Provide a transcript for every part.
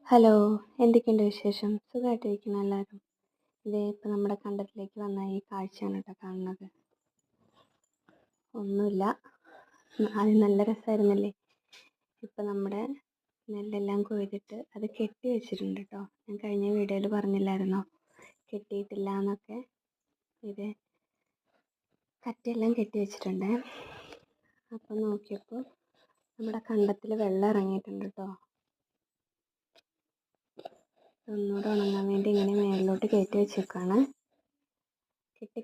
Hello, എന്തൊക്കെയുണ്ട് വിശേഷം? സുഖമായിട്ടിരിക്കുന്നു എല്ലാവരും. ഇപ്പം നമ്മുടെ കണ്ടത്തിലേക്ക് വന്ന ഈ കാഴ്ചയാണ് കേട്ടോ കാണുന്നത്. ഒന്നുമില്ല, അത് നല്ല രസമായിരുന്നല്ലേ. ഇപ്പം നമ്മുടെ നെല്ലെല്ലാം കൊയ്തിട്ട് അത് കെട്ടി വെച്ചിട്ടുണ്ട് കേട്ടോ. ഞാൻ കഴിഞ്ഞ വീഡിയോയിൽ പറഞ്ഞില്ലായിരുന്നോ, കെട്ടിയിട്ടില്ല എന്നൊക്കെ. ഇത് കറ്റയെല്ലാം കെട്ടി വെച്ചിട്ടുണ്ട്. അപ്പം നോക്കിയപ്പോൾ നമ്മുടെ കണ്ടത്തിൽ വെള്ളം ഇറങ്ങിയിട്ടുണ്ട് കേട്ടോ. ഒന്നുകൂടെ ഉണങ്ങാൻ വേണ്ടി ഇങ്ങനെ മേളിലോട്ട് കയറ്റി വെച്ചേക്കാണ്.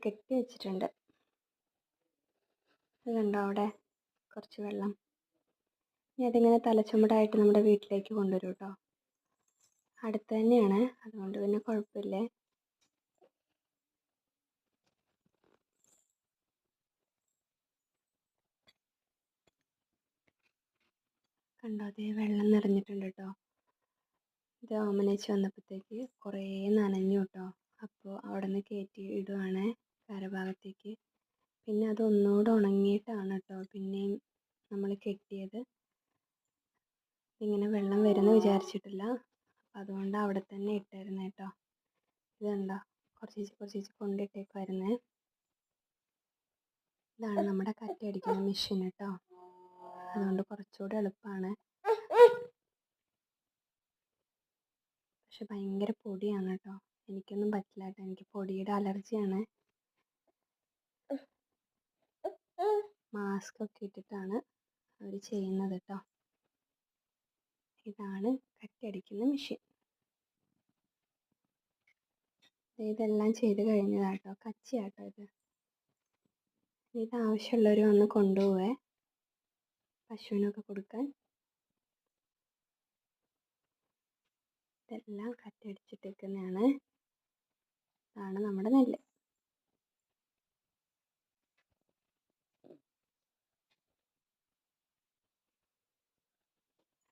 കെട്ടി വെച്ചിട്ടുണ്ട്. ഇത് കണ്ടോ അവിടെ കുറച്ച് വെള്ളം. ഇനി അതിങ്ങനെ തലച്ചുമടായിട്ട് നമ്മുടെ വീട്ടിലേക്ക് കൊണ്ടുവരും കേട്ടോ. അടുത്ത് തന്നെയാണ്, അതുകൊണ്ട് പിന്നെ കുഴപ്പമില്ലേ. കണ്ടോ, അതേ വെള്ളം നിറഞ്ഞിട്ടുണ്ട് കേട്ടോ. ഇത് ഓമനേച്ച് വന്നപ്പോഴത്തേക്ക് കുറേ നനഞ്ഞു കേട്ടോ. അപ്പോൾ അവിടെ നിന്ന് കയറ്റി ഇടുവാണ് കരഭാഗത്തേക്ക്. പിന്നെ അത് ഒന്നുകൂടെ ഉണങ്ങിയിട്ടാണ് കേട്ടോ പിന്നെയും നമ്മൾ കെട്ടിയത്. ഇങ്ങനെ വെള്ളം വരുമെന്ന് വിചാരിച്ചിട്ടില്ല, അതുകൊണ്ട് അവിടെ തന്നെ ഇട്ടായിരുന്നു കേട്ടോ. ഇത് കണ്ടോ, കുറച്ച് കൊണ്ടിട്ടേക്കുമായിരുന്നേ. ഇതാണ് നമ്മുടെ കറ്റയടിക്കുന്ന മെഷീൻ കേട്ടോ. അതുകൊണ്ട് കുറച്ചുകൂടെ എളുപ്പമാണ്. പക്ഷെ ഭയങ്കര പൊടിയാണ് കേട്ടോ. എനിക്കൊന്നും പറ്റില്ല കേട്ടോ, എനിക്ക് പൊടിയുടെ അലർജിയാണ്. മാസ്ക് ഒക്കെ ഇട്ടിട്ടാണ് അവർ ചെയ്യുന്നത് കേട്ടോ. ഇതാണ് കറ്റയടിക്കുന്ന മെഷീൻ. ഇതെല്ലാം ചെയ്ത് കഴിഞ്ഞതാട്ടോ, കച്ചിയാട്ടോ ഇത്. ഇത് ആവശ്യമുള്ളവർ വന്ന് കൊണ്ടുപോവേ, പശുവിനൊക്കെ കൊടുക്കാൻ. ഇതെല്ലാം കറ്റയടിച്ചിട്ടേക്കുന്നതാണ്. ഇതാണ് നമ്മുടെ നെല്ല്.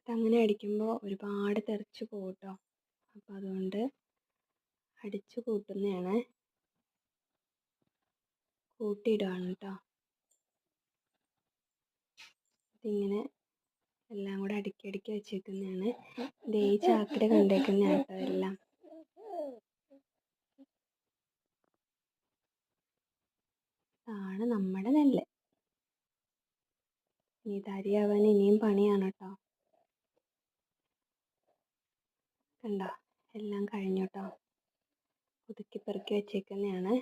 അതങ്ങനെ അടിക്കുമ്പോൾ ഒരുപാട് തെറിച്ച് പോകും കേട്ടോ. അപ്പോൾ അതുകൊണ്ട് അടിച്ചു കൂട്ടുന്നതാണ്, കൂട്ടിയിടുകയാണ് കേട്ടോ. ഇതിങ്ങനെ എല്ലാം കൂടെ അടുക്കി വെച്ചേക്കുന്നതാണ്. ഇത് ഈ ചാക്കിൽ കണ്ടേക്കുന്നതാണ് കേട്ടോ എല്ലാം. ഇതാണ് നമ്മുടെ നെല്ല്. ഇനി ഇത് അരിയാവാൻ ഇനിയും പണിയാണ് കേട്ടോ. കണ്ടോ, എല്ലാം കഴിഞ്ഞു കേട്ടോ. ഒതുക്കി പെറുക്കി വെച്ചേക്കുന്നതാണ്.